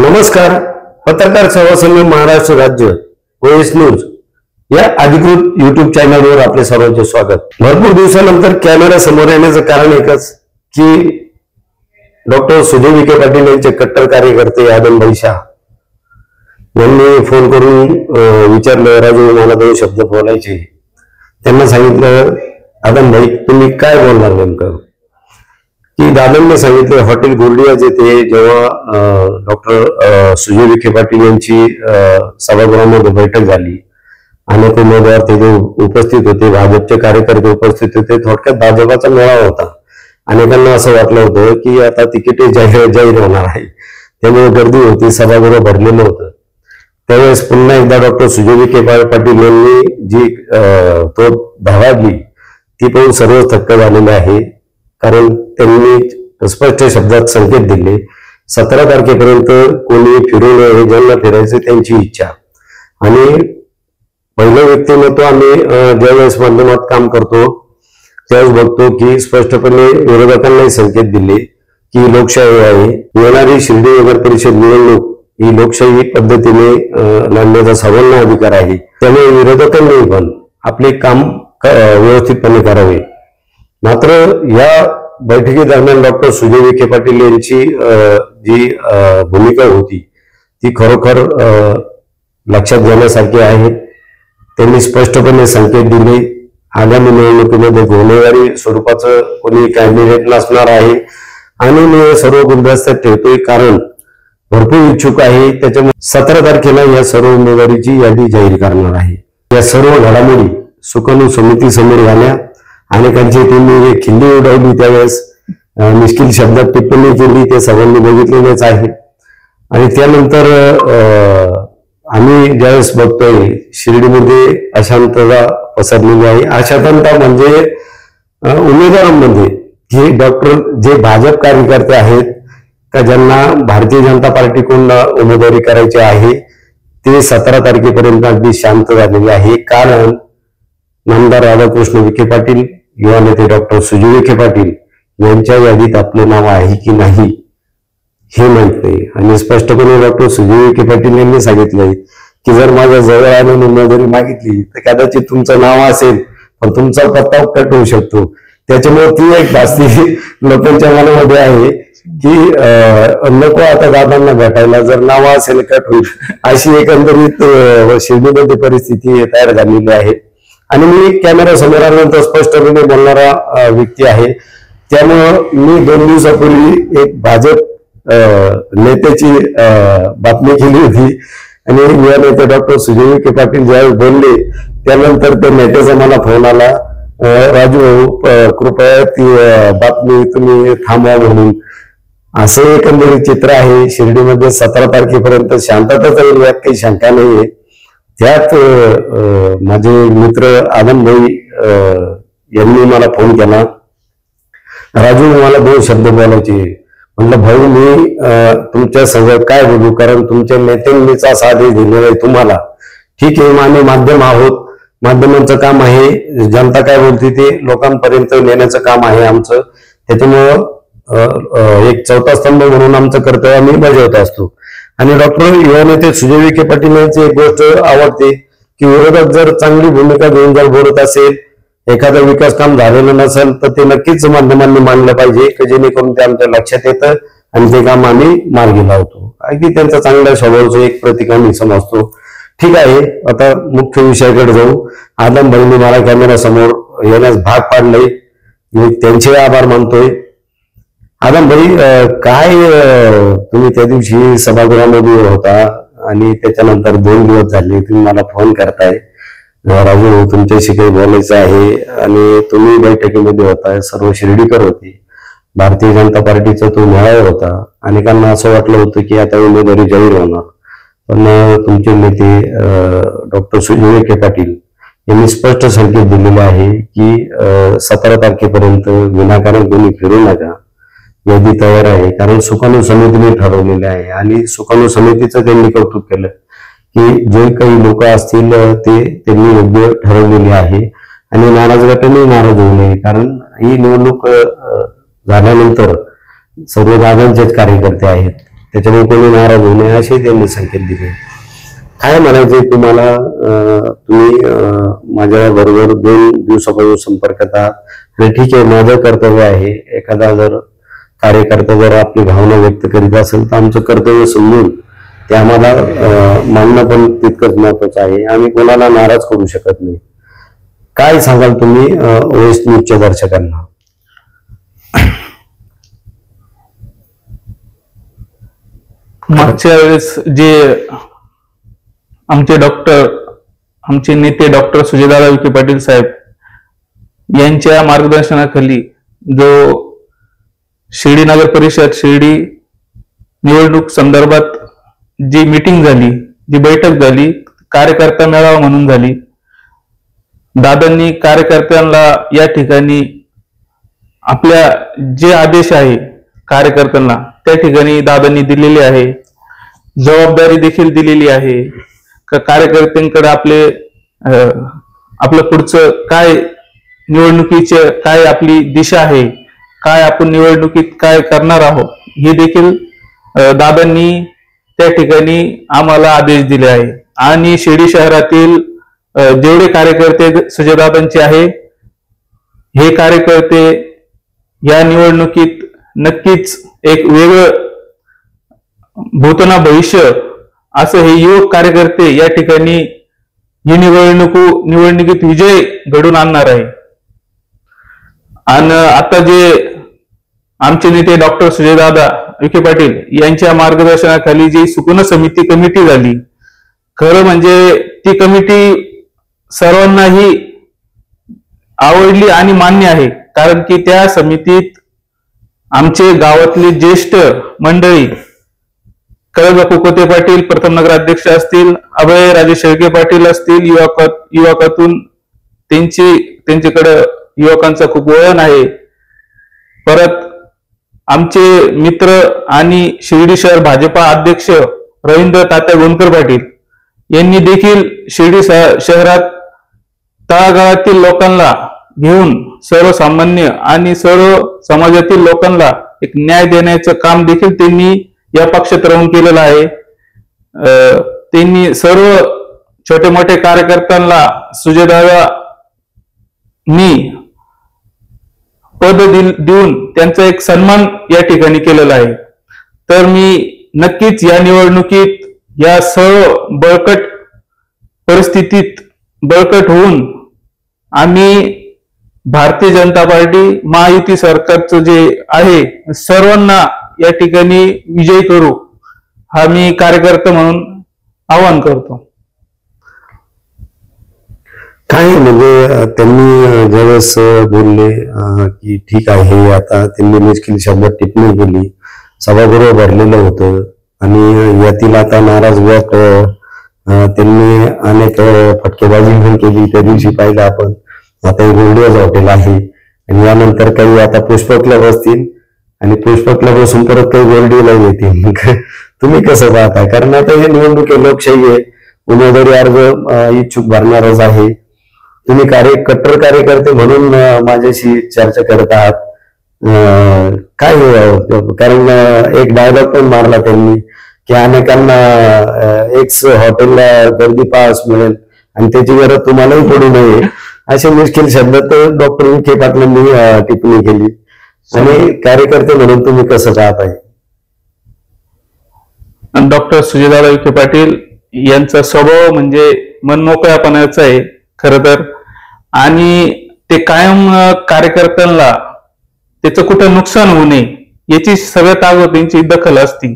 नमस्कार. पत्रकार सेवा संघ महाराष्ट्र राज्य ओएस न्यूज या अधिकृत युट्यूब चॅनलवर आपले सर्वांचे स्वागत. भरपूर दिवसानंतर कॅमेरा समोर येण्याचं कारण एकच की डॉक्टर सुजय विखे पाटील यांचे कट्टर कार्यकर्ते आदमभाई शाह यांनी फोन करून विचारलं, राजू मला 2 शब्द बोलायचे. त्यांना सांगितलं, आदमभाई तुम्ही काय बोलणार नेमकं? की दादांनी सांगितले हॉटेल गोल्डियाज येथे जेव्हा डॉक्टर सुजय विखे पाटील यांची सभागृहामध्ये बैठक झाली, अनेक उमेदवार तिथे उपस्थित होते, भाजपचे कार्यकर्ते उपस्थित होते. थोडक्यात भाजपाचा मेळावा होता. अनेकांना असं वाटलं होतं की आता तिकीटे जाहीर होणार आहे, त्यामुळे गर्दी होती, सभागृह भरलेलं होतं. त्यावेळेस पुन्हा एकदा डॉक्टर सुजय विखे पाटील यांनी जी तो धडाडली ती पाहून सर्व थक्क झालेले आहे. कारण त्यांनी स्पष्ट शब्दात संकेत दिले, 17 तारखेपर्यंत कोणी फिरू नये, ज्यांना फिरायचं त्यांची इच्छा. आणि पहिलं व्यक्तिमत्व आम्ही ज्यावेळेस माध्यमात काम करतो त्यावेळेस बघतो की स्पष्टपणे विरोधकांनाही संकेत दिले की लोकशाही आहे, येणारी शिर्डी नगर परिषद निवडणूक ही लोकशाही पद्धतीने लढण्याचा सर्वांना अधिकार आहे. त्यामुळे विरोधकांनी पण आपले काम व्यवस्थितपणे करावे. मात्र या बैठकीदरम्यान डॉक्टर सुजय विखे पाटील यांची जी भूमिका होती ती खरोखर लक्षात घेण्यासारखी आहे. त्यांनी स्पष्टपणे संकेत दिले, आगामी निवडणुकीमध्ये गुन्हेगारी स्वरूपाचं कोणी कॅन्डिडेट नसणार आहे आणि मी सर्व गुलदस्त्यात ठेवतोय कारण भरपूर इच्छुक आहे. त्याच्यामुळे 17 तारखेला या सर्व उमेदवारीची यादी जाहीर करणार आहे. या सर्व घडामोडी सुकाणू समिती समोर झाल्या. अनेकांची त्यांनी खिल्ली उडवली, त्यावेळेस मिश्किल शब्दात टिप्पणी केली, ते सर्वांनी बघितलेलेच आहे. आणि त्यानंतर आम्ही ज्यावेळेस बघतोय शिर्डीमध्ये अशांतता पसरलेली आहे. अशांतता म्हणजे उमेदवारांमध्ये हे डॉक्टर जे भाजप कार्यकर्ते आहेत का ज्यांना भारतीय जनता पार्टीकडून उमेदवारी करायची आहे ते 17 तारखेपर्यंत अगदी शांत झालेले आहे. कारण नामदार राधाकृष्ण विखे पाटील, युवा नेते डॉक्टर सुजय विखे पाटील यांच्या यादीत आपले नाव आहे की नाही हे माहित नाही. आणि स्पष्टपणे डॉक्टर सुजय विखे पाटील यांनी सांगितलंय की जर माझ्या जवळ आणून उमेदवारी मागितली तर कदाचित तुमचं नाव असेल पण तुमचा पत्ता कट होऊ शकतो. त्याच्यामुळे ती एक भासती लोकांच्या मनामध्ये आहे की नको आता दादांना भेटायला, जर नाव असेल कट होईल, अशी एकंदरीत शिर्डीमध्ये परिस्थिती तयार झालेली आहे. आणि मी कॅमेरा समोर आल्यानंतर स्पष्टपणे बोलणारा व्यक्ती आहे. त्यामुळं मी 2 दिवसापूर्वी एक भाजप नेत्याची बातमी केली होती आणि युवा नेते डॉक्टर सुजय विखे पाटील ज्यावेळी बोलले त्यानंतर त्या नेत्याचा मला फोन आला, राजू कृपया ती बातमी तुम्ही थांबवा म्हणून. असं एकंदरीत चित्र आहे. शिर्डीमध्ये 17 तारखेपर्यंत शांतता राहील यात काही शंका नाहीये. त्यात माझे मित्र आदमभाई यांनी मला फोन केला, राजू मला 2 शब्द बोलायचे. म्हटलं भाऊ मी तुमच्या संग काय बोलू, कारण तुमच्या नेत्यांनीच असा आदेश दिलेला आहे तुम्हाला. ठीक आहे, आम्ही माध्यम आहोत, माध्यमांचं काम आहे, जनता काय बोलते ते लोकांपर्यंत नेण्याचं काम आहे आमचं. त्याच्यामुळं एक चौथा स्तंभ म्हणून आमचं कर्तव्य आम्ही बजावत असतो. आणि डॉक्टर युवा नेते सुजय विखे पाटील यांची एक गोष्ट आवडते की विरोधक जर चांगली भूमिका घेऊन जर बोलत असेल, एखादं विकास काम झालेलं नसेल तर ते नक्कीच माध्यमांनी मांडलं पाहिजे की जेणेकरून ते आमच्या लक्षात येतं आणि ते काम आम्ही मार्गी लावतो. अगदी त्यांचा चांगल्या स्वभावाचं एक प्रतीक आम्ही समजतो. ठीक आहे, आता मुख्य विषयाकडे जाऊ. आदमभाईंनी मला कॅमेरा समोर येण्यास भाग पाडले, मी त्यांचे आभार मानतोय. आदमभाई काय तुम्ही त्या दिवशी सभागृहामध्ये होता आणि त्याच्यानंतर 2 दिवस झाले तुम्ही मला फोन करताय, राजू तुमच्याशी काही बोलायचं आहे, आणि तुम्ही बैठकीमध्ये होता, सर्व शिर्डीकर होते, भारतीय जनता पार्टीचा तो मेळावा होता. अनेकांना असं वाटलं होतं की आता उमेदवारी जाहीर होणार, पण तुमचे नेते डॉक्टर सुजय विखे पाटील यांनी स्पष्ट संकेत दिलेला आहे की 17 तारखेपर्यंत विनाकारण कोणी फिरू नका, यादी तयार आहे. कारण सुकाणू समितीने ठरवलेले आहे आणि सुकाणू समितीचं त्यांनी कौतुक केलं की जे काही लोक असतील ते त्यांनी योग्य ठरवलेले आहे आणि नाराज गटाने नाराज होऊ नये. कारण ही निवडणूक झाल्यानंतर सर्व दादांचेच कार्यकर्ते आहेत. त्याच्यामुळे कोणी नाराज होऊ नये असे त्यांनी संकेत दिले. काय म्हणायचे तुम्हाला? तुम्ही माझ्या बरोबर 2 दिवसापासून संपर्कात आहात आणि ठीक आहे, माझं कर्तव्य आहे, एखादा जर कार्यकर्ता जर आपली भावना व्यक्त करीत असेल तर आमचं कर्तव्य समजून ते आम्हाला मानणं पण तितकंच महत्वाचं आहे. आम्ही कोणाला नाराज करू शकत नाही. काय सांगाल तुम्ही OS न्यूजच्या दर्शकांना? मागच्या वेळेस जे आमचे नेते डॉक्टर सुजयदादा विखे पाटील साहेब यांच्या मार्गदर्शनाखाली जो शिर्डी नगर परिषद शिर्डी निवडणूक संदर्भात जी मीटिंग झाली, जी बैठक झाली, कार्यकर्ता मेळावा म्हणून झाली. दादांनी कार्यकर्त्यांना या ठिकाणी आपल्या जे आदेश आहे कार्यकर्त्यांना त्या ठिकाणी दादांनी दिलेली आहे. जबाबदारी देखील दिलेली आहे का कार्यकर्त्यांकडे आपलं पुढचं काय, निवडणुकीचे काय आपली दिशा आहे, काय आपण निवडणुकीत काय करणार आहोत, हे देखील दादांनी त्या ठिकाणी आम्हाला आदेश दिले आहे. आणि शिर्डी शहरातील जेवढे कार्यकर्ते सुजयदादांचे आहे, हे कार्यकर्ते या निवडणुकीत नक्कीच एक वेगळं भूतना भविष्य असं हे युवक कार्यकर्ते या ठिकाणी ही निवडणुकीत विजय घडून आणणार आहे. आणि आता जे आमचे नेते डॉक्टर सुजयदादा विखे पाटील यांच्या मार्गदर्शनाखाली जी सुकुन समिती कमिटी झाली, खरं म्हणजे ती कमिटी सर्वांनाही आवडली आणि मान्य आहे. कारण की त्या समितीत आमचे गावातले ज्येष्ठ मंडळी कळबापू कोते पाटील प्रथम नगराध्यक्ष असतील, अभय राजे शेळके पाटील असतील, युवकातून त्यांच्याकडे युवकांचा खूप वळण आहे. परत आमचे मित्र आणि शिर्डी शहर भाजपा अध्यक्ष रवींद्र तात्या गोंदकर पाटील यांनी देखील शिर्डी शहरात तळागाळातील लोकांना घेऊन सर्वसामान्य आणि सर्व समाजातील लोकांना एक न्याय देण्याचं काम देखील त्यांनी या पक्षात राहून केलेलं आहे. त्यांनी सर्व छोटे मोठे कार्यकर्त्यांना सुजयदादा मी पद देऊन त्यांचा एक सन्मान या ठिकाणी केलेला आहे. तर मी नक्कीच या निवडणुकीत या सर्व बळकट परिस्थितीत बळकट होऊन आम्ही भारतीय जनता पार्टी महायुती सरकारचं जे आहे सर्वांना या ठिकाणी विजयी करू, हा मी कार्यकर्ता म्हणून आवाहन करतो. काय म्हणजे त्यांनी ज्यावेळेस बोलले की ठीक आहे, आता त्यांनी मुश्किल शब्दात टिप्पणी केली, सभागृह भरलेलं होतं आणि यातील आता नाराज व्यक्त त्यांनी अनेक फटकेबाजी पण केली. त्या दिवशी पाहिलं आपण, आता हे गोल्डीज हॉटेल आहे आणि यानंतर काही आता पुष्पकला बसतील आणि पुष्पकला बसून परत काही गोल्डीला येतील. तुम्ही कसं पाहता? कारण आता हे निवडणूक लोकशाही आहे, उमेदवारी अर्ज इच्छुक भरणारच आहे. तुम्ही कट्टर कार्यकर्ते म्हणून माझ्याशी चर्चा करत आहात. काय कारण एक डायलॉग पण मारला त्यांनी की अनेकांना एक्स हॉटेलला गर्दी पास मिळेल आणि त्याची गरज तुम्हालाही पडू नये, असे मुश्किल शब्दात डॉक्टर विखे पाटलांनी टिप्पणी केली. आणि कार्यकर्ते म्हणून तुम्ही कसं पाहताय? डॉक्टर सुजयदादा विखे पाटील यांचा स्वभाव म्हणजे मनमोकळ्यापणाचा आहे खरं तर, आणि ते कायम कार्यकर्त्यांना त्याचं कुठं नुकसान होऊ नये याची सगळ्यात अगोदर त्यांची दखल असती.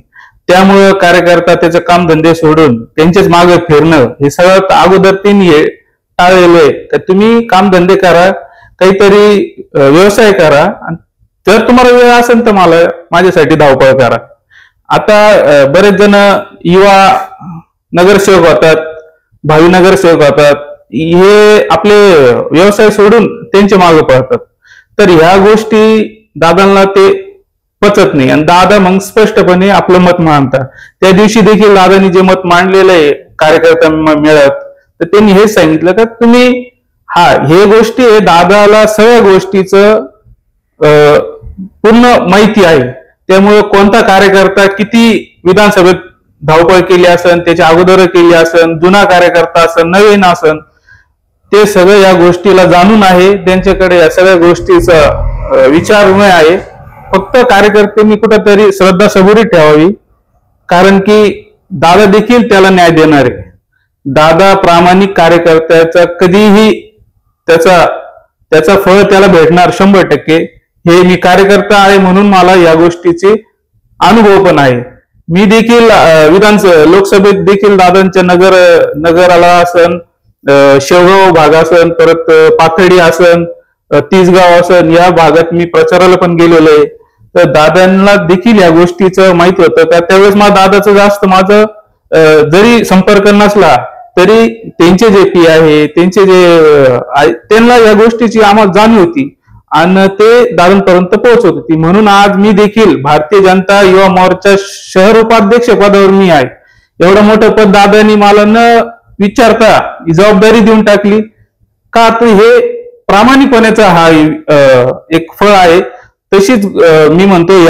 त्यामुळं कार्यकर्ता त्याचं कामधंदे सोडून त्यांच्याच मागे फिरणं हे सगळ्यात अगोदर त्यांनी टाळलेलं आहे. तर तुम्ही कामधंदे करा, काहीतरी व्यवसाय करा, जर तुम्हाला वेळ असेल तर माझ्यासाठी धावपळ करा. आता बरेच जण युवा नगरसेवक होतात, भावी नगरसेवक होतात, हे आपले व्यवसाय सोडून त्यांच्या मागे पळतात. तर ह्या गोष्टी दादांना ते पचत नाही आणि दादा मग स्पष्टपणे आपलं मत मांडतात. त्या दिवशी देखील दादांनी जे मत मांडलेलं आहे कार्यकर्त्यांना मिळत, तर त्यांनी हेच सांगितलं का तुम्ही हे गोष्टी आहे, दादाला सगळ्या गोष्टीचं पूर्ण माहिती आहे. त्यामुळे कोणता कार्यकर्ता किती विधानसभेत धावपळ केली असन, त्याच्या अगोदर केली असन, जुना कार्यकर्ता असन, नवीन असन, ते सगळं या गोष्टीला जाणून आहे. त्यांच्याकडे या सगळ्या गोष्टीचा विचारमय आहे. फक्त कार्यकर्त्यांनी कुठेतरी श्रद्धा सबुरी ठेवावी, कारण की दादा देखील त्याला न्याय देणार आहे. दादा प्रामाणिक कार्यकर्त्याचा कधीही त्याचा फळ त्याला भेटणार 100%. हे मी कार्यकर्ता आहे म्हणून मला या गोष्टीचे अनुभव पण आहे. मी देखील लोकसभेत देखील दादांच्या नगराला असन, शेवगाव भाग असन, परत पाथर्डी असन, तिसगाव असन, या भागात मी प्रचाराला पण गेलेलो आहे. तर दादांना देखील या गोष्टीचं माहित होतं का त्यावेळेस दादाचं जास्त माझं जरी संपर्क नसला तरी त्यांचे जे पी आहे, त्यांचे जे त्यांना या गोष्टीची आम्हाला जाणीव होती आणि ते दादांपर्यंत पोहोचत होती. म्हणून आज मी देखील भारतीय जनता युवा मोर्चा शहर उपाध्यक्ष पदावर मी आहे. एवढं मोठं पद दादांनी मला न विचारता ही जबाबदारी देऊन टाकली का, तर हे प्रामाणिकपणाचा हा एक फळ आहे. तशीच मी म्हणतो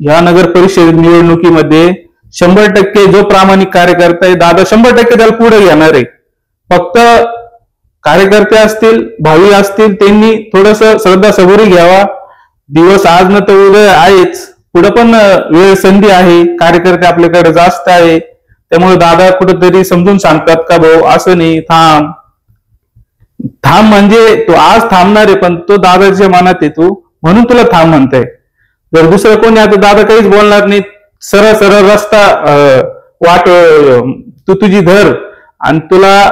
या नगर परिषद निवडणुकीमध्ये 100% जो प्रामाणिक कार्यकर्ता आहे दादा 100% त्याला पुढे घेणार आहे. फक्त कार्यकर्ते असतील, भावी असतील, त्यांनी थोडस श्रद्धा सबुरी घ्यावा. दिवस आज न तर उद्या आहेच, पुढे पण वेळ संधी आहे. कार्यकर्ते आपल्याकडे जास्त आहे, त्यामुळे दादा कुठेतरी समजून सांगतात का भाऊ असं नाही, थांब म्हणजे तू आज थांबणार आहे, पण तो दादाच्या मनात आहे तू म्हणून तुला थांब म्हणताय. जर दुसरं कोणी आता दादा काहीच बोलणार नाही, सरळ सरळ रस्ता वाट तू तुझी धर आणि तुला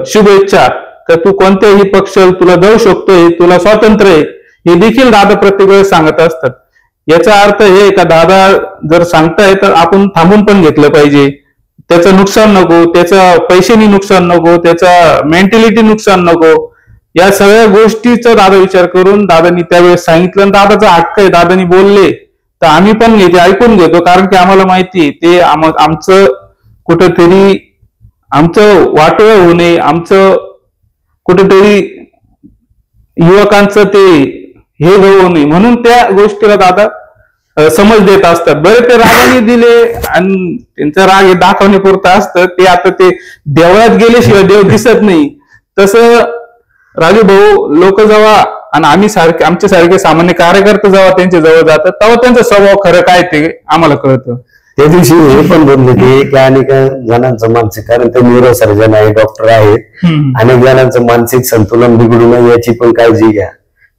शुभेच्छा तर तू कोणत्याही पक्ष तुला जाऊ शकतोय, तुला स्वातंत्र्य आहे, हे देखील दादा प्रत्येक वेळेस सांगत असतात. याचा अर्थ हे का दादा जर सांगताय तर आपण थांबून पण घेतलं पाहिजे. त्याचं नुकसान नको, त्याचं पैशानी नुकसान नको, त्याचा मेंटॅलिटी नुकसान नको. या सगळ्या गोष्टीचा दादा विचार करून दादांनी त्यावेळेस सांगितलं. दादाचा हक्क आहे, दादांनी बोलले तर आम्ही पण ते ऐकून घेतो, कारण की आम्हाला माहिती ते आमचं कुठेतरी आमचं वाटोळ होऊ नये, आमचं कुठेतरी युवकांचं ते हे होऊ नये म्हणून त्या गोष्टीला दादा समज देत असतात. बरे ते रागाने दिले आणि त्यांचा राग हे दाखवण्यापुरतं असतं. ते आता ते देवळात गेल्याशिवाय देव दिसत नाही. तसं राजू भाऊ लोक जेव्हा आणि आमच्या सारखे सामान्य कार्यकर्ते जेव्हा त्यांच्या जवळ जातात तेव्हा त्यांचा स्वभाव खरं काय ते आम्हाला कळतं. त्या दिवशी हे पण बोलले ते की अनेक जणांचं मानसिक, कारण ते न्यूरोसर्जन आहे, डॉक्टर आहेत, अनेक जणांचं मानसिक संतुलन बिघडू नये याची पण काळजी घ्या.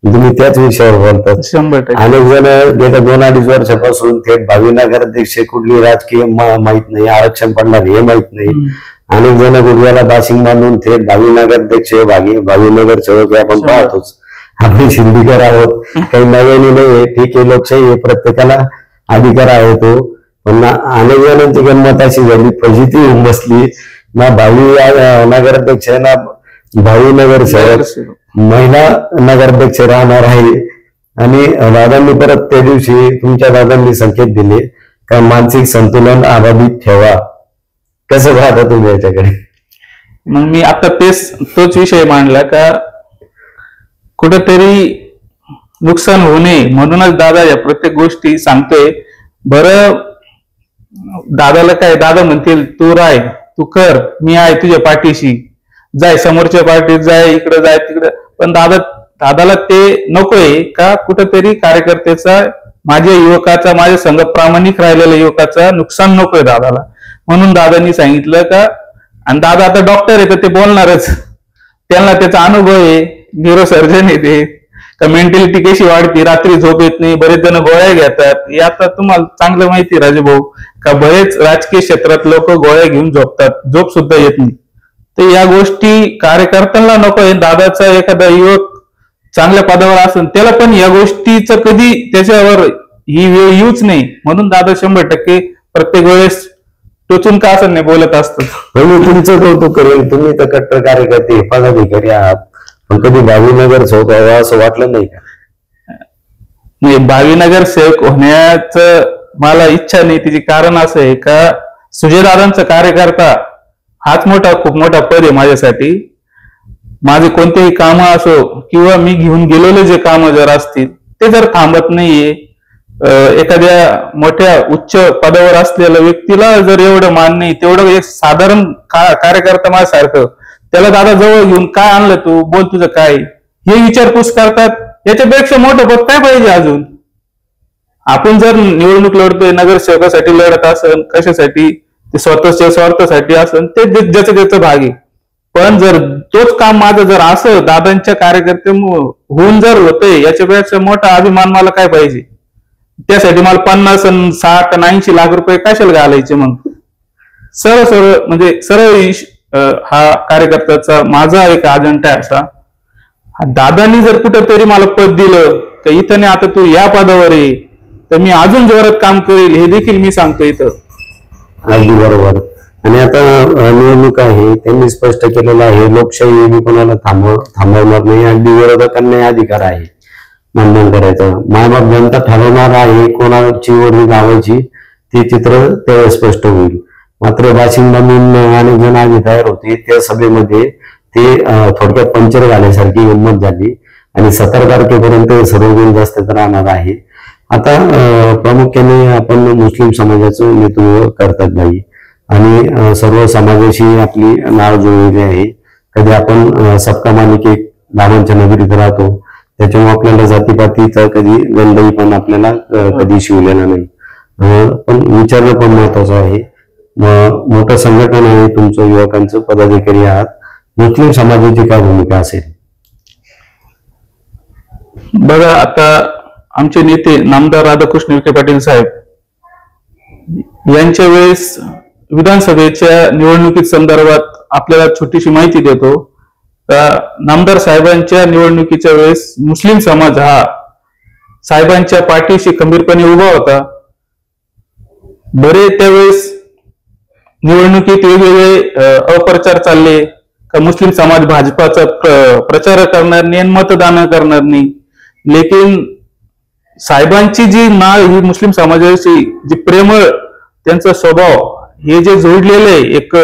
तुम्ही त्याच विषयावर बोलतात. 100% अनेक जण गेल्या 2-2.5 वर्षापासून थेट भावी नगराध्यक्ष कुठली राजकीय माहित नाही, आरक्षण पडणार हे माहित नाही. अनेक जण गुडघ्याला बाशिंग बांधून थेट भावी नगराध्यक्ष भावी नगर सेवक आपण पाहतोच. आपण शिंदीकर आहोत, काही नव्याने नाही. ठीक आहे, लोकशाही आहे, प्रत्येकाला अधिकार आहे तो. पण अनेक जणांची गंमत अशी झाली, फजिती होऊन बसली ना भावी नगराध्यक्ष ना भावी नगरसेवक महिला नगराध्यक्ष राहणार आहे. आणि दादांनी परत त्या दिवशी तुमच्या दादांनी संकेत दिले का मानसिक संतुलन अबाधित ठेवा. कसं पाहता तुम्ही याच्याकडे? मग मी आता तोच विषय मांडला का कुठेतरी नुकसान होऊ नये म्हणूनच दादा या प्रत्येक गोष्टी सांगतोय. बरं दादाला काय, दादा म्हणतील तू राय, तू कर, मी आहे तुझ्या पाठीशी, जाय समोरच्या पार्टीत जाय, इकडे जाय तिकडे. पण दादाला ते नकोय का कुठेतरी कार्यकर्त्याचा, माझ्या युवकाचा, माझ्या संघ प्रामाणिक राहिलेल्या युवकाचा नुकसान नकोय दादाला. म्हणून दादांनी सांगितलं का, आणि दादा आता डॉक्टर आहे तर ते बोलणारच, त्यांना त्याचा अनुभव आहे, न्यूरोसर्जन आहे ते, का मेंटॅलिटी कशी वाढते, रात्री झोप येत नाही, बरेच जण गोळ्या घेतात. हे आता तुम्हाला चांगलं माहिती राजू भाऊ का बरेच राजकीय क्षेत्रात लोक गोळ्या घेऊन झोपतात, झोप सुद्धा येत नाही. तर या गोष्टी कार्यकर्त्यांना नको आहे. दादाचा एखादा युवक चांगल्या पदावर असेल त्याला पण या गोष्टीचं कधी त्याच्यावर ही वेळ येऊच नाही. म्हणून दादा 100% प्रत्येक वेळेस टोचून का असं नाही बोलत असतात. मी तुमचं कौतुक करेल, तुम्ही तर कट्टर कार्यकर्ते पदाधिकारी आहात, पण कधी भावी नगर सेवक व्हावं असं वाटलं नाही का? भावी नगर सेवक होण्याचं मला इच्छा नाही. त्याचे कारण असं आहे का सुजयदादांचा कार्यकर्ता हाच खूप मोठा पद आहे माझ्यासाठी. माझे कोणतेही कामं असो किंवा मी घेऊन गेलेले जे कामं जर असतील ते जर थांबत नाहीये, एखाद्या मोठ्या उच्च पदावर असलेल्या व्यक्तीला जर एवढं मान नाही, तेवढं एक साधारण कार्यकर्ता माझ्यासारखं त्याला दादा जवळ घेऊन काय आणलं तू, बोल तुझं काय, हे विचारपूस करतात. याच्यापेक्षा मोठं पद काय पाहिजे अजून? आपण जर निवडणूक लढतोय, नगरसेवकासाठी लढत असेल, कशासाठी, ते स्वतःच्या स्वार्थासाठी असेल, ते ज्याचं त्याचं भाग आहे. पण जर तोच काम माझं जर असं दादांच्या कार्यकर्ते होऊन जर होतंय, याच्यापेक्षा मोठा अभिमान मला काय पाहिजे? त्यासाठी मला 50, 60, 80 लाख रुपये कशाला घालायचे? मग सरळ म्हणजे सरळ हा कार्यकर्त्याचा माझा एक अजेंडा आहे असा. दादांनी जर कुठेतरी मला पद दिलं तर इथं नाही, आता तू या पदावर आहे तर मी अजून जोरात काम करेल, हे देखील मी सांगतो इथं. अगदी बरोबर. आणि आता निवडणूक आहे, त्यांनी स्पष्ट केलेलं आहे लोकशाही मी कोणाला थांबवणार नाही, अगदी विरोधकांना अधिकार आहे मतदान करायचं. मायबाप जनता ठरवणार आहे कोणाची वर्णी लावायची, ते चित्र त्यावेळेस स्पष्ट होईल. मात्र बाशिंदा म्हणून अनेक जण आधी तयार होते, त्या सभेमध्ये ते थोडक्यात पंचर घालण्यासारखी गंमत झाली आणि 17 तारखेपर्यंत सर्व गुण जास्त राहणार आहे. आता प्रामुख्याने आपण मुस्लिम समाजाचं नेतृत्व करतात बाई आणि सर्व समाजाशी आपली नाळ जुळलेली आहे. कधी आपण सबका मालिक गावांच्या नगरीत राहतो, त्याच्यामुळे आपल्याला जातीपातीचा कधी गंधही पण आपल्याला कधी शिवलेला नाही. पण विचारणं पण महत्वाचं आहे. मोठं संघटन आहे तुमचं, युवकांचं पदाधिकारी आहात, मुस्लिम समाजाची काय भूमिका असेल? बघा, आता आमचे नेते नामदार राधाकृष्ण विखे पाटील साहेब यांच्या वेळेस विधानसभेच्या निवडणुकीत संदर्भात आपल्याला छोटीशी माहिती देतो. नामदार साहेबांच्या निवडणुकीच्या वेळेस मुस्लिम समाज हा साहेबांच्या पाठीशी खंबीरपणे उभा होता. बरे त्यावेळेस निवडणुकीत वेगवेगळे अप्रचार चालले का मुस्लिम समाज भाजपाचा प्रचार करणार नाही आणि मतदान करणार नाही. लेकिन साहेबांची जी नाळ ही मुस्लिम समाजाची जी प्रेमळ त्यांचा स्वभाव हे जे जोडलेले एक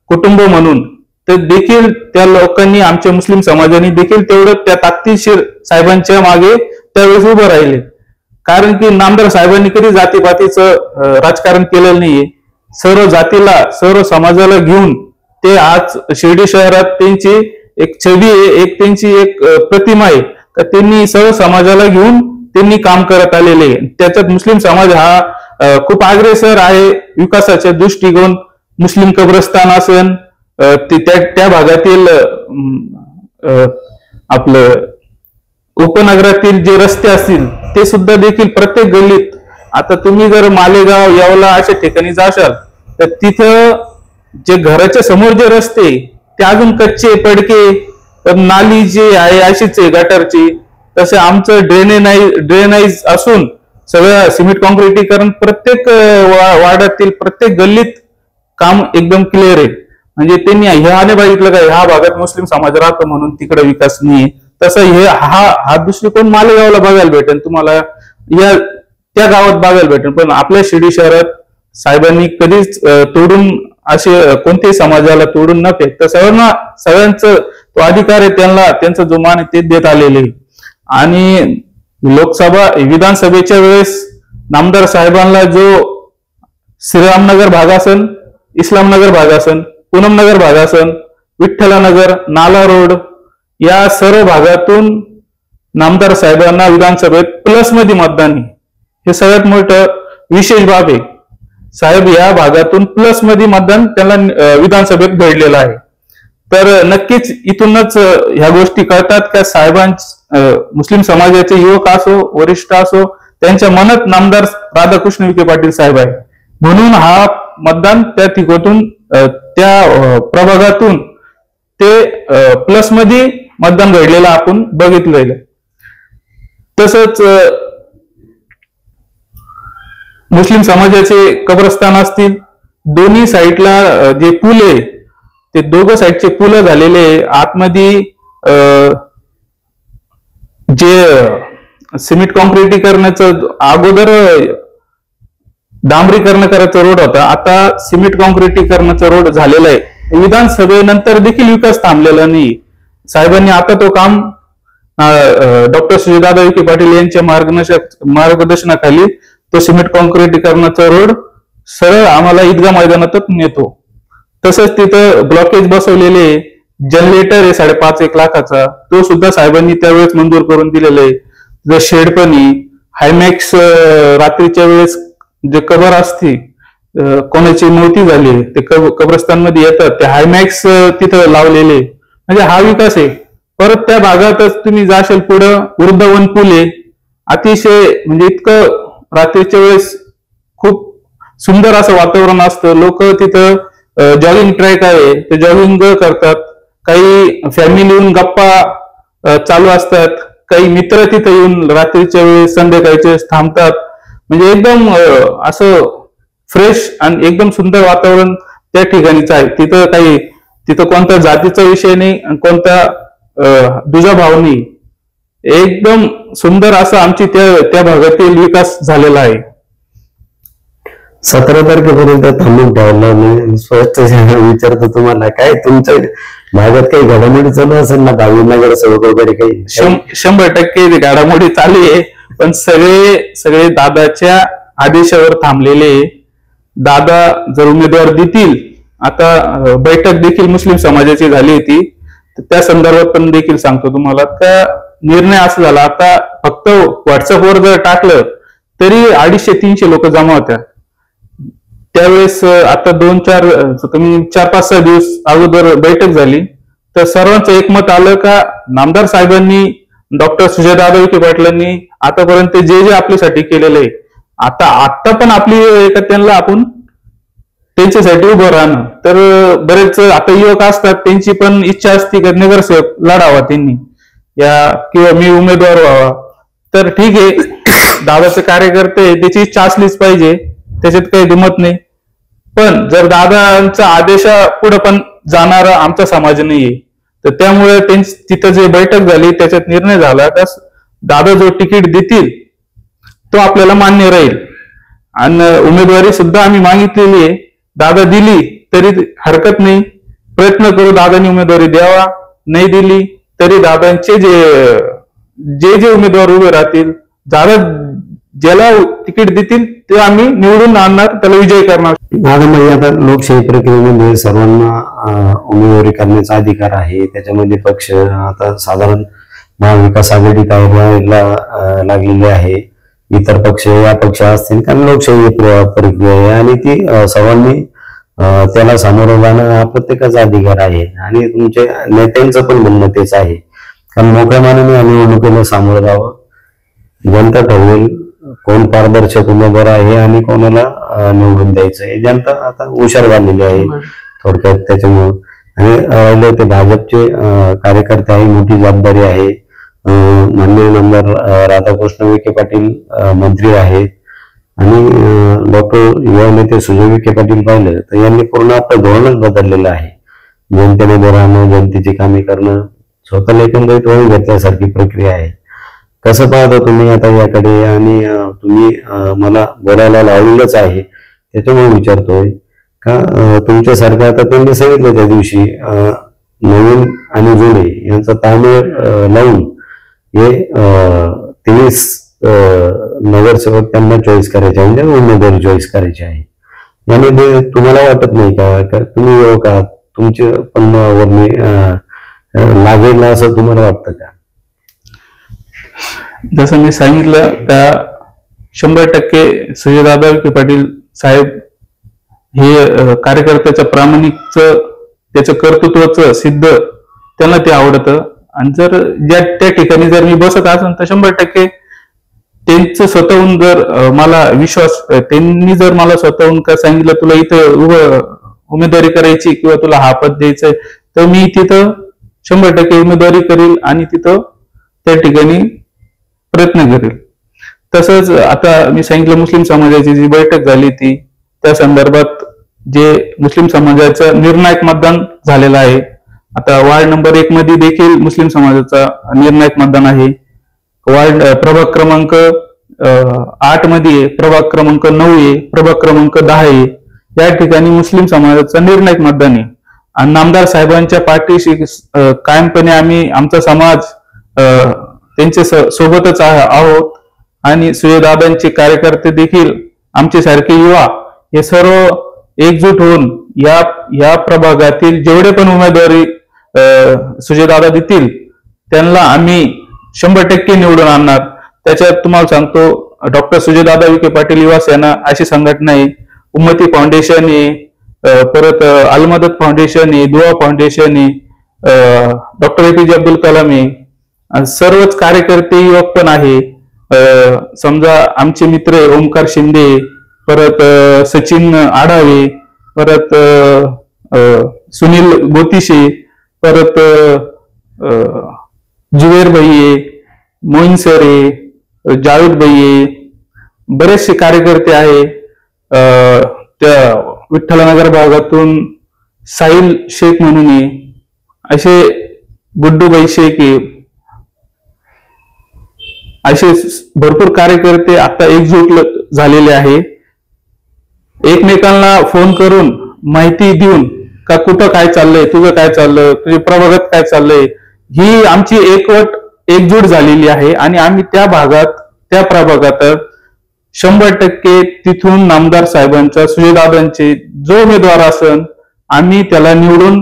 कुटुंब म्हणून, तर देखील त्या लोकांनी, आमच्या मुस्लिम समाजाने देखील तेवढं त्या ताकदीशीर साहेबांच्या मागे त्यावेळेस उभं राहिले. कारण की नामदार साहेबांनी कधी जातीपातीचं राजकारण केलेलं नाहीये. सर्व जातीला, सर्व समाजाला घेऊन ते आज शिर्डी शहरात त्यांची एक छबी आहे, एक त्यांची एक प्रतिमा आहे का त्यांनी सर्व समाजाला घेऊन त्यांनी काम करत आलेले. त्याच्यात मुस्लिम समाज हा खूप अग्रेसर आहे विकासाच्या दृष्टीकोन. मुस्लिम कब्रस्तान असेल, त्या भागातील आपलं उपनगरातील जे रस्ते असतील ते सुद्धा देखील प्रत्येक गल्लीत, आता तुम्ही जर मालेगाव, येवला अशा ठिकाणी जाशाल तर तिथं जे घराच्या समोर जे रस्ते ते अजून कच्चे पडके, तर नाली जी आहे अशीच आहे गटारची. तसे आमचं ड्रेनेज असून सगळं सिमेंट कॉन्क्रिटीकरण प्रत्येक वार्डातील प्रत्येक गल्लीत काम एकदम क्लिअर आहे. म्हणजे त्यांनी ह्याने बघितलं का ह्या भागात मुस्लिम समाज राहतो म्हणून तिकडे विकास नाही. तसं हा दृष्टिकोन मालेगावला बघायला भेटेल तुम्हाला, या त्या गावात बघायला भेटेल. पण आपल्या शिर्डी शहरात साहेबांनी कधीच तोडून असे कोणत्याही समाजाला तोडून न फेकता सगळ्यांचं तो अधिकार आहे त्यांना, त्यांचा जो मान आहे ते देत आलेले. आणि विधानसभेच्या वेळेस नामदार साहेबांना जो श्रीरामनगर भाग असन, इस्लामनगर भाग असन, पूनमनगर भाग असन, विठ्ठलानगर, नाला रोड या सर्व भागातून नामदार साहेबांना विधानसभेत प्लस मध्ये मतदान, हे सगळ्यात मोठं विशेष बाब आहे. साहेब या भागातून प्लस मध्ये मतदान त्यांना विधानसभेत घडलेलं आहे. तर नक्कीच इथूनच ह्या गोष्टी कळतात का मुस्लिम समाजाचे युवक असो, वरिष्ठ असो, त्यांच्या मनात नामदार राधाकृष्ण विखे पाटील साहेब आहे. म्हणून हा मतदान त्या ठिकाणून, त्या प्रभागातून ते प्लस मध्ये मतदान घडलेलं आपण बघितलेलं. तसंच मुस्लिम समाजाचे कब्रस्तान असतील, दोन्ही साईडला जे पूल आहे ते दोघं साईडचे पूल झालेले. आतमध्ये जे सिमेंट कॉन्क्रिटीकरणाचं अगोदर डांबरीकरण करायचा रोड होता, आता सिमेंट कॉन्क्रिटीकरणाचा रोड झालेला आहे. विधानसभेनंतर देखील विकास थांबलेला नाही. साहेबांनी आता तो काम डॉक्टर सुजयदादा विखे पाटील यांच्या मार्गदर्शनाखाली तो सिमेंट कॉन्क्रिटीकरणाचा रोड सरळ आम्हाला ईदगाह मैदानातच नेतो. तसंच तिथं ब्लॉकेज बसवलेले जनरेटर आहे 5.5-1 लाखाचा, तो सुद्धा साहेबांनी त्यावेळेस मंजूर करून दिलेला आहे. जर शेडपणी हायमॅक्स रात्रीच्या वेळेस जे कबर असते, कोणाची मृत्यू झाली ते कब्रस्तानमध्ये येतात, ते हायमॅक्स तिथं लावलेले, म्हणजे हा विकास आहे. परत त्या भागातच तुम्ही जाशाल पुढं वृंदावन पूल आहे, अतिशय म्हणजे इतकं रात्रीच्या वेळेस खूप सुंदर असं वातावरण असतं. लोक तिथं जॉगिंग ट्रॅक आहे, ते जॉगिंग करतात. काही फॅमिली येऊन गप्पा चालू असतात, काही मित्र तिथे येऊन रात्रीच्या वेळेस संध्याकाळच्या वेळेस थांबतात. म्हणजे एकदम असं फ्रेश आणि एकदम सुंदर वातावरण त्या ठिकाणीच आहे. तिथं कोणत्या जातीचा विषय नाही, कोणता दुजाभाव नाही. एकदम सुंदर असं आमची त्या भागातील विकास झालेला आहे. 17 तारखेपर्यंत थांबून ठेवलं. मी स्पष्ट विचारतो तुम्हाला, काय तुमच्या भागात काही घडामोडी चालू असेल ना, नगर सेवक वगैरे काही? 100% घडामोडी चालू आहे, पण सगळे दादाच्या आदेशावर थांबलेले. दादा जर उमेदवार देतील, आता बैठक देखील मुस्लिम समाजाची झाली होती, त्या संदर्भात पण देखील सांगतो तुम्हाला. का निर्णय असा झाला, आता फक्त व्हॉट्सअपवर जर टाकलं तरी 250-300 लोक जमा होत्या. त्यावेळेस आता 4-5-6 दिवस अगोदर बैठक झाली, तर सर्वांचं एकमत आलं का नामदार साहेबांनी, डॉक्टर सुजयदादा विखे पाटलांनी आतापर्यंत जे आपल्यासाठी केलेलं आहे, आता पण आपली त्यांना आपण त्यांच्यासाठी उभं राहणं. तर बरेच आता युवक असतात, त्यांची पण इच्छा असते की नगरसेवक लढावा त्यांनी किंवा मी उमेदवार व्हावा. तर ठीक आहे, दादाचे कार्यकर्ते त्याची इच्छा असलीच पाहिजे, त्याच्यात काही दुमत नाही. पण जर दादांचा आदेशा पुढे पण जाणारा आमचा समाज नाहीये, तर त्यामुळे तिथं जे बैठक झाली त्याच्यात निर्णय झाला का दादा जो तिकीट देतील तो आपल्याला मान्य राहील. आणि उमेदवारी सुद्धा आम्ही मागितलेली आहे. दादा दिली तरी हरकत नाही, प्रयत्न करू दादांनी उमेदवारी द्यावा. नाही दिली तरी दादांचे जे उमेदवार उभे राहतील, दादा ज्याला तिकीट देतील ते आम्ही निवडून आणणार, त्याला विजय करणार. म्हणजे आता लोकशाही प्रक्रियेमध्ये सर्वांना उमेदवारी करण्याचा अधिकार आहे. त्याच्यामध्ये पक्ष आता साधारण महाविकास आघाडी काय व्हायला लागलेली आहे, इतर पक्ष या पक्ष असतील, कारण लोकशाही प्रक्रिया आहे आणि ती सर्वांनी त्याला सामोरं जाणं हा प्रत्येकाचा अधिकार आहे. आणि तुमच्या नेत्यांचं पण म्हणणं तेच आहे, कारण मोठ्या मानाने निवडणुकीला सामोरं जावं. जनता ठरवेल कोण पारदर्शक उमेदवार आहे आणि कोणाला निवडून द्यायचं आहे. जनता आता हुशार झालेली आहे थोडक्यात. त्याच्यामुळं आणि राहिले ते भाजपचे कार्यकर्ते आहे, मोठी जबाबदारी आहे. माननीय आमदार राधाकृष्ण विखे पाटील मंत्री आहेत आणि डॉक्टर युवा नेते सुजय विखे पाटील पाहिलं तर यांनी पूर्ण आपलं धोरणच बदललेलं आहे. जनतेने राहणं, जनतेची कामे करणं, स्वतःला एकंदरीत वळून घेतल्यासारखी प्रक्रिया आहे. कसं पाहता तुम्ही आता याकडे? आणि तुम्ही मला बोलायला लावलेलंच आहे, त्याच्यामुळे विचारतोय का तुमच्यासारखं आता त्यांनी सांगितलं त्या दिवशी नवीन आणि जुने यांचा ताळमेळ लावून हे 23 नगरसेवक त्यांना चॉईस करायचे आहे, म्हणजे उमेदवारी चॉईस करायची आहे. यामध्ये तुम्हाला वाटत नाही का तुम्ही युवक आहात, तुमचे पण वर्णी लागेल असं तुम्हाला वाटतं का? जसं मी सांगितलं त्या 100% सुजयदादा विखे पाटील साहेब हे कार्यकर्त्याचं प्रामाणिकचं, त्याचं कर्तृत्वाचं सिद्ध त्यांना ते आवडतं. आणि जर त्या ठिकाणी जर मी बसत असेल तर 100% त्यांचं स्वतःहून जर मला विश्वास, त्यांनी जर मला स्वतःहून का सांगितलं तुला इथं उमेदवारी करायची किंवा तुला हा पद द्यायचंय, तर मी तिथं 100% उमेदवारी करेल आणि तिथं त्या ठिकाणी प्रयत्न करेल. तसंच आता मी सांगितलं मुस्लिम समाजाची जी बैठक झाली ती त्या संदर्भात जे मुस्लिम समाजाचं निर्णायक मतदान झालेलं आहे. आता वार्ड नंबर 1 मध्ये देखील मुस्लिम समाजाचा निर्णायक मतदान आहे. वार्ड प्रभाग क्रमांक 8 मध्ये, प्रभाग क्रमांक 9 आहे, प्रभाग क्रमांक 10 आहे, या ठिकाणी मुस्लिम समाजाचा निर्णायक मतदान आहे. आणि नामदार साहेबांच्या पाठीशी कायमपणे आमचा समाज त्यांच्या सोबतच आहोत आणि सुजयदादांचे कार्यकर्ते देखील आमचे सारखे युवा हे सर्व एकजूट होऊन या प्रभागातील जेवढे पण उमेदवारी सुजयदादा देतील त्यांना आम्ही 100% निवडून आणणार. त्याच्यात तुम्हाला सांगतो, डॉक्टर सुजयदादा विखे पाटील युवा सेना अशी संघटना आहे, उम्मती फाउंडेशन आहे, परत अलमदत फाउंडेशन आहे, दुआ फाउंडेशन आहे, डॉक्टर APJ अब्दुल कलाम आहे, सर्वच कार्यकर्ते युवक पण आहे. समजा आमचे मित्र ओमकार शिंदे, परत सचिन आढावे, परत सुनील गोतिशे, परत जुवेर भाई, मोईन सर आहे, जावेद भाई आहे, बरेचसे कार्यकर्ते आहे. त्या विठ्ठलनगर भागातून साहिल शेख म्हणून आहे, असे गुड्डूबाई शेख आहे, असे भरपूर कार्यकर्ते आता एकजूट झालेले आहे. एकमेकांना फोन करून माहिती देऊन का कुठं काय चाललंय, तुझं काय चाललंय, तुझ्या प्रभागात काय चाललंय, ही आमची एकजूट झालेली आहे. आणि आम्ही त्या प्रभागात 100% तिथून नामदार साहेबांचा, सुजयदादांचे जो उमेदवार असन आम्ही त्याला निवडून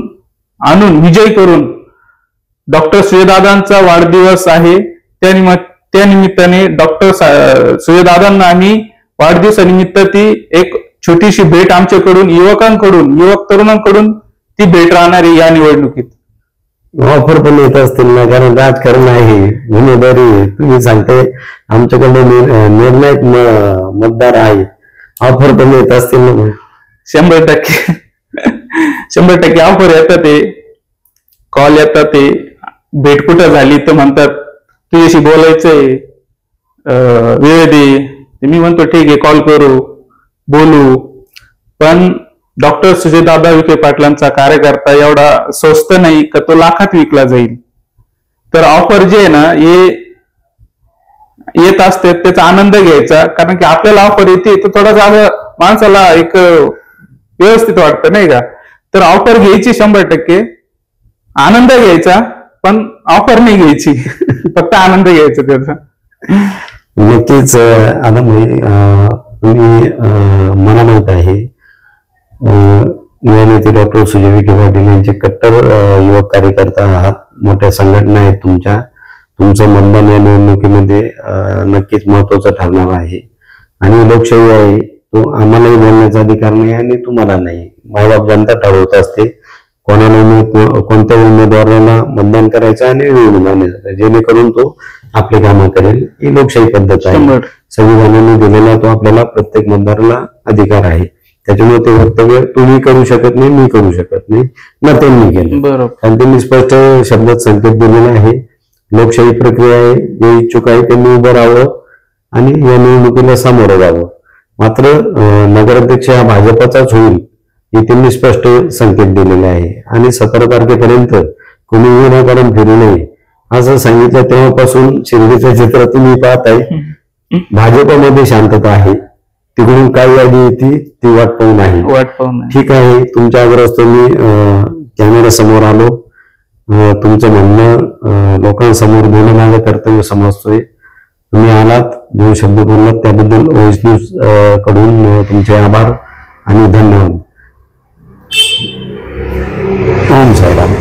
आणून विजयी करून, डॉक्टर सुजयदादांचा वाढदिवस आहे त्या निमित्ताने डॉक्टर सुजयदादांना आम्ही वाढदिवसानिमित्त ती एक छोटीशी भेट आमच्याकडून युवक तरुणांकडून ती भेट राहणार आहे. या निवडणुकीत ऑफर पण येत असतील ना, कारण राजकारण आहे, उमेदवारी तुम्ही सांगते आमच्याकडे निर्णायक मतदार आहे, ऑफर पण येत असतील ना. 100% ऑफर येतात, कॉल येतात, भेट कुठं झाली तर म्हणतात तुझ्याशी बोलायचंय, वेळ दे. मी म्हणतो ठीक आहे, कॉल करू, बोलू. पण डॉक्टर सुजयदादा विखे पाटलांचा कार्यकर्ता एवढा स्वस्त नाही का तो लाखात विकला जाईल. तर ऑफर जे आहे ना हे येत असते, त्याचा आनंद घ्यायचा, कारण की आपल्याला ऑफर येते तर थोडासा माणसाला एक व्यवस्थित वाटतं नाही का. तर ऑफर घ्यायची 100%, आनंद घ्यायचा, पण ऑफर नाही घ्यायची, फक्त आनंद घ्यायचा त्याचा. नक्कीच. आता तुम्ही मला माहित आहे युवानेते डॉक्टर सुजय विखे पाटील यांचे कट्टर युवक कार्यकर्ता आहात, मोठ्या संघटना आहेत तुमचं मतदान या निवडणुकीमध्ये नक्कीच महत्वाचं ठरणार आहे. आणि लोकशाही आहे, तो आम्हालाही बोलण्याचा अधिकार नाही आणि तुम्हाला नाही. मायबाप जनता ठरवत असते कोणत्या उमेदवाराला मतदान करायचं आणि निवडून आणायचं, जेणेकरून तो आपले कामं करेल. ही लोकशाही पद्धत आहे, संविधानाने दिलेला तो आपल्याला प्रत्येक मतदाराला अधिकार आहे. त्याच्यामुळे ते वक्तव्य तुम्ही करू शकत नाही, मी करू शकत नाही ना त्यांनी केलं. बरोबर. कारण त्यांनी स्पष्ट शब्दात संकेत दिलेला आहे. लोकशाही प्रक्रिया आहे, जे इच्छुक आहे त्यांनी उभं राहावं आणि या निवडणुकीला सामोरं जावं. मात्र नगराध्यक्ष हा भाजपचाच होईल हे त्यांनी स्पष्ट संकेत दिलेले आहे. आणि 17 तारखेपर्यंत कोणी विनाकारण फिरू नये असं सांगितलं. तेव्हापासून शिर्डीचं चित्र तुम्ही पाहताय. भाजपमध्ये शांतता आहे, तिकडून काय यादी येते ती वाट पाहून आहे. ठीक आहे, तुमच्या आग्रहास्तव मी कॅमेरा समोर आलो. तुमचं म्हणणं लोकांसमोर बोलणं माझं कर्तव्य समजतोय. तुम्ही आलात, जो शब्द बोललात त्याबद्दल ओएस न्यूज कडून तुमचे आभार आणि धन्यवाद. ओम साईराम.